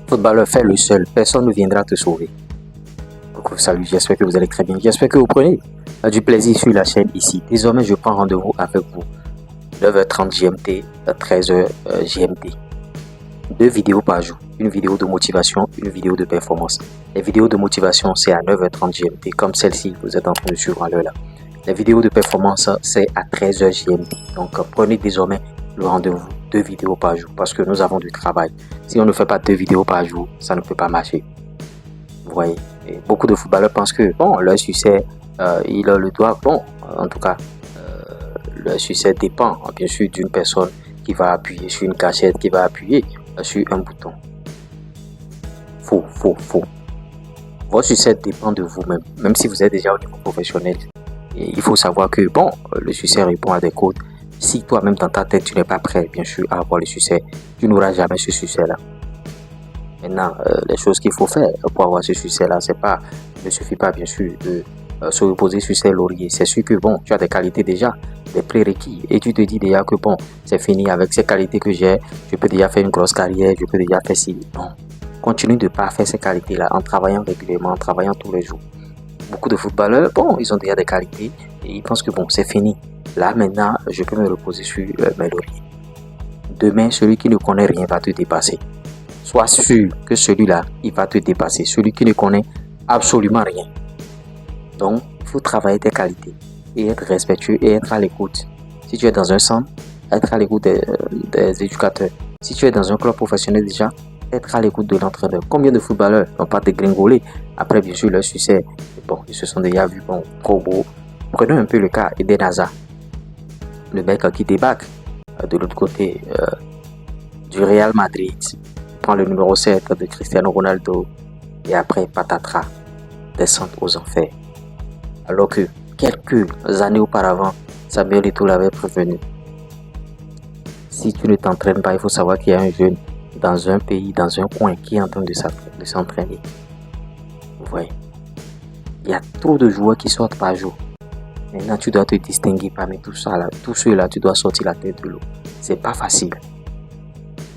Footballeur, fais le seul. Personne ne viendra te sauver. Coucou, salut, j'espère que vous allez très bien. J'espère que vous prenez du plaisir sur la chaîne ici. Désormais, je prends rendez-vous avec vous. 9h30 GMT, 13h GMT. 2 vidéos par jour. Une vidéo de motivation, une vidéo de performance. Les vidéos de motivation, c'est à 9h30 GMT, comme celle-ci que vous êtes en train de suivre à l'heure là. Les vidéos de performance, c'est à 13h GMT. Donc, prenez désormais le rendez-vous. 2 vidéos par jour, parce que nous avons du travail. Si on ne fait pas 2 vidéos par jour, ça ne peut pas marcher. Vous voyez, et beaucoup de footballeurs pensent que, bon, leur succès, ils le doivent. Bon, en tout cas, le succès dépend, bien sûr, d'une personne qui va appuyer sur une gâchette, qui va appuyer sur un bouton. Faux. Votre succès dépend de vous-même, même si vous êtes déjà au niveau professionnel. Et il faut savoir que, bon, le succès répond à des codes. Si toi-même dans ta tête, tu n'es pas prêt, bien sûr, à avoir le succès, tu n'auras jamais ce succès-là. Maintenant, les choses qu'il faut faire pour avoir ce succès-là, il ne suffit pas, bien sûr, de se reposer sur ses lauriers. C'est sûr que, bon, tu as des qualités déjà, des prérequis, et tu te dis déjà que, bon, c'est fini, avec ces qualités que j'ai, je peux déjà faire une grosse carrière, je peux déjà faire ci. Non, continue de parfaire ces qualités-là en travaillant régulièrement, en travaillant tous les jours. Beaucoup de footballeurs, bon, ils ont déjà des qualités, et ils pensent que, bon, c'est fini. Là, maintenant, je peux me reposer sur mes lauriers. Demain, celui qui ne connaît rien va te dépasser. Sois sûr que celui-là, il va te dépasser. Celui qui ne connaît absolument rien. Donc, il faut travailler tes qualités et être respectueux et être à l'écoute. Si tu es dans un centre, être à l'écoute des éducateurs. Si tu es dans un club professionnel déjà, être à l'écoute de l'entraîneur. Combien de footballeurs n'ont pas dégringolé? Après, bien sûr, leur succès, bon, ils se sont déjà vus, bon, trop beaux. Prenons un peu le cas Eden Hazard. Le mec qui débarque de l'autre côté du Real Madrid, prend le numéro 7 de Cristiano Ronaldo et après patatras, descente aux enfers. Alors que quelques années auparavant, Samuel Eto'o l'avait prévenu. Si tu ne t'entraînes pas, il faut savoir qu'il y a un jeune dans un pays, dans un coin qui est en train de s'entraîner. Vous voyez, il y a trop de joueurs qui sortent par jour. Maintenant, tu dois te distinguer parmi tout ça là. Tous ceux-là, tu dois sortir la tête de l'eau. C'est pas facile.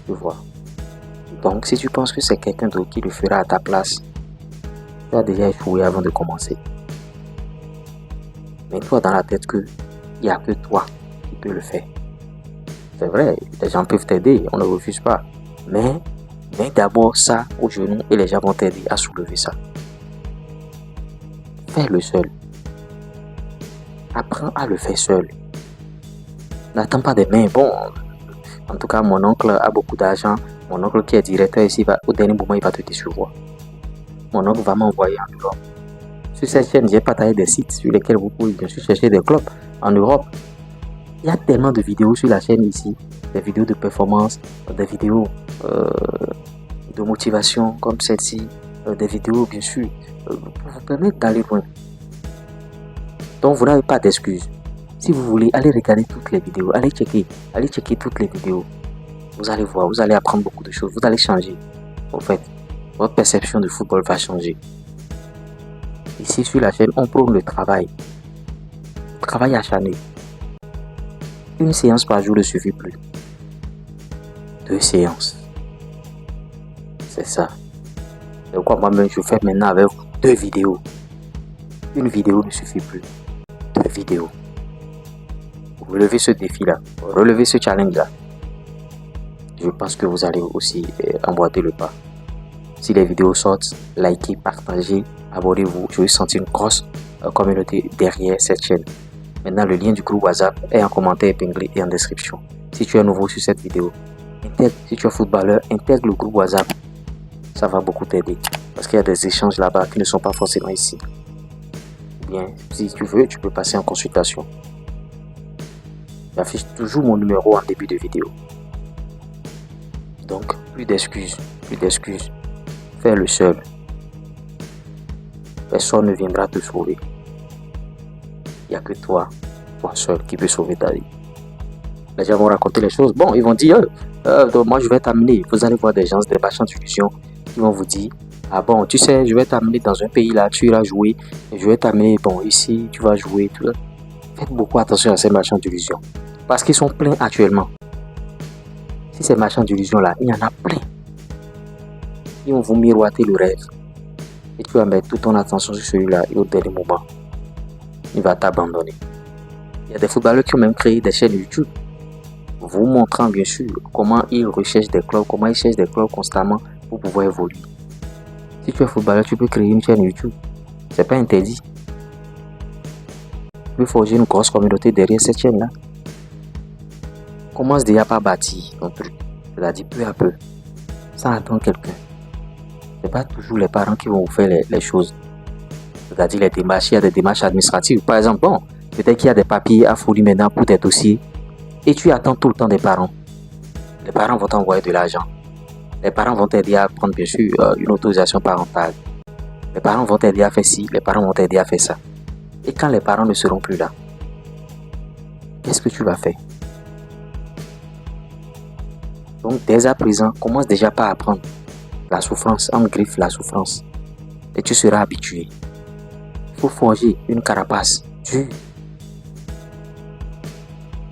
Tu vois. Donc, si tu penses que c'est quelqu'un d'autre qui le fera à ta place, tu as déjà échoué avant de commencer. Mets-toi dans la tête qu'il n'y a que toi qui peux le faire. C'est vrai, les gens peuvent t'aider, on ne refuse pas. Mais mets d'abord ça au genou et les gens vont t'aider à soulever ça. Fais-le seul. Apprends à le faire seul. N'attends pas des mains. Bon, en tout cas, mon oncle a beaucoup d'argent. Mon oncle qui est directeur ici, au dernier moment, il va te décevoir. Mon oncle va m'envoyer en Europe. Sur cette chaîne, j'ai partagé des sites sur lesquels vous pouvez bien sûr chercher des clubs en Europe. Il y a tellement de vidéos sur la chaîne ici. Des vidéos de performance, des vidéos de motivation comme celle-ci. Des vidéos, bien sûr, pour vous permettre d'aller loin. Donc, vous n'avez pas d'excuses. Si vous voulez, allez regarder toutes les vidéos. Allez checker toutes les vidéos. Vous allez voir, vous allez apprendre beaucoup de choses. Vous allez changer. En fait, votre perception du football va changer. Ici, sur la chaîne, on prône le travail. Travail acharné. Une séance par jour ne suffit plus. 2 séances. C'est ça. Donc, moi-même, je fais maintenant avec vous 2 vidéos. Une vidéo ne suffit plus. 2 vidéos. Relevez ce défi-là. Relevez ce challenge-là. Je pense que vous allez aussi emboîter le pas. Si les vidéos sortent, likez, partagez, abonnez-vous. Je vais sentir une grosse communauté derrière cette chaîne. Maintenant, le lien du groupe WhatsApp est en commentaire épinglé et en description. Si tu es nouveau sur cette vidéo, si tu es footballeur, intègre le groupe WhatsApp. Ça va beaucoup t'aider. Parce qu'il y a des échanges là-bas qui ne sont pas forcément ici. Ou bien, si tu veux, tu peux passer en consultation. J'affiche toujours mon numéro en début de vidéo. Donc, plus d'excuses. Fais le seul. Personne ne viendra te sauver. Il n'y a que toi seul, qui peut sauver ta vie. Les gens vont raconter les choses. Bon, ils vont dire, donc moi je vais t'amener. Vous allez voir des gens, des marchands d'illusions qui vont vous dire, ah bon, tu sais, je vais t'amener dans un pays là, tu iras jouer. Je vais t'amener, bon, ici, tu vas jouer. Tout ça. Faites beaucoup attention à ces marchands d'illusions. Parce qu'ils sont pleins actuellement. Si ces marchands d'illusions là, il y en a plein. Ils vont vous miroiter le rêve. Et tu vas mettre toute ton attention sur celui-là et au dernier moment, il va t'abandonner. Il y a des footballeurs qui ont même créé des chaînes YouTube, vous montrant bien sûr comment ils recherchent des clubs, comment ils cherchent des clubs constamment pour pouvoir évoluer. Si tu es footballeur, tu peux créer une chaîne YouTube. C'est pas interdit. Tu peux forger une grosse communauté derrière cette chaîne-là. Commence déjà par bâtir ton truc. C'est-à-dire peu à peu, sans attendre quelqu'un. C'est pas toujours les parents qui vont vous faire les choses. C'est-à-dire les démarches, il y a des démarches administratives. Par exemple, bon, peut-être qu'il y a des papiers à fournir maintenant pour tes dossiers et tu attends tout le temps des parents. Les parents vont t'envoyer de l'argent. Les parents vont t'aider à prendre bien sûr une autorisation parentale. Les parents vont t'aider à faire ci, les parents vont t'aider à faire ça. Et quand les parents ne seront plus là, qu'est-ce que tu vas faire? Donc dès à présent, commence déjà par apprendre la souffrance, en griffe la souffrance. Et tu seras habitué. Il faut forger une carapace dure.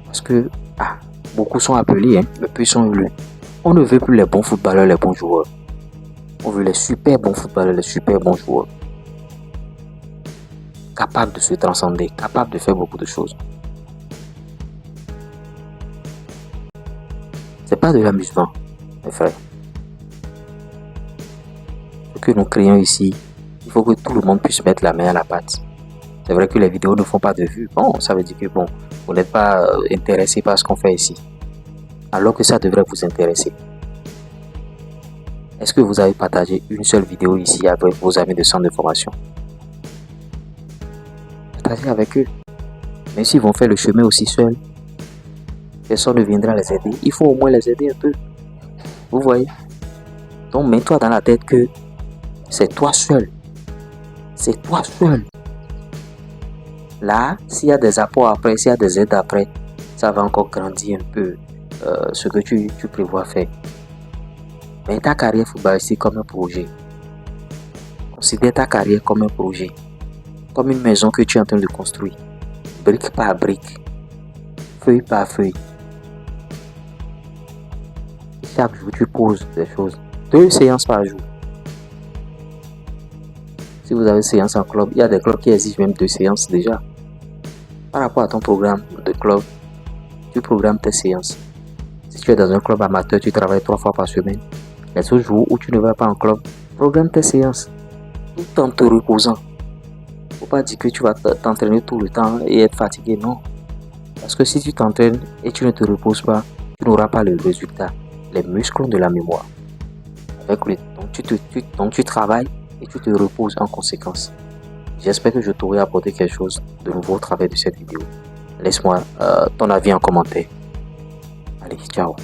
Parce que beaucoup sont appelés, mais peu sont élus. On ne veut plus les bons footballeurs, les bons joueurs. On veut les super bons footballeurs, les super bons joueurs. Capables de se transcender, capables de faire beaucoup de choses. C'est pas de l'amusement, mes frères. Ce que nous créons ici, il faut que tout le monde puisse mettre la main à la pâte. C'est vrai que les vidéos ne font pas de vues. Bon, ça veut dire que vous n'êtes pas intéressé par ce qu'on fait ici. Alors que ça devrait vous intéresser. Est-ce que vous avez partagé une seule vidéo ici avec vos amis de centre de formation? Partagez avec eux. Mais s'ils vont faire le chemin aussi seuls, personne ne viendra les aider. Il faut au moins les aider un peu. Vous voyez? Donc mets-toi dans la tête que c'est toi seul. C'est toi seul. Là, s'il y a des apports après, s'il y a des aides après, ça va encore grandir un peu ce que tu prévois faire. Mais ta carrière footballistique comme un projet. Considère ta carrière comme un projet. Comme une maison que tu es en train de construire. Brique par brique. Feuille par feuille. Chaque jour, tu poses des choses. 2 séances par jour. Si vous avez séance en club, il y a des clubs qui exigent même 2 séances déjà. Par rapport à ton programme de club, tu programmes tes séances. Si tu es dans un club amateur, tu travailles 3 fois par semaine. Les autres jours où tu ne vas pas en club, programme tes séances. Tout en te reposant. Faut pas dire que tu vas t'entraîner tout le temps et être fatigué, non. Parce que si tu t'entraînes et tu ne te reposes pas, tu n'auras pas le résultat. Les muscles ont de la mémoire. Donc tu travailles et tu te reposes en conséquence. J'espère que je t'aurai apporté quelque chose de nouveau au travers de cette vidéo. Laisse-moi ton avis en commentaire. Allez, ciao.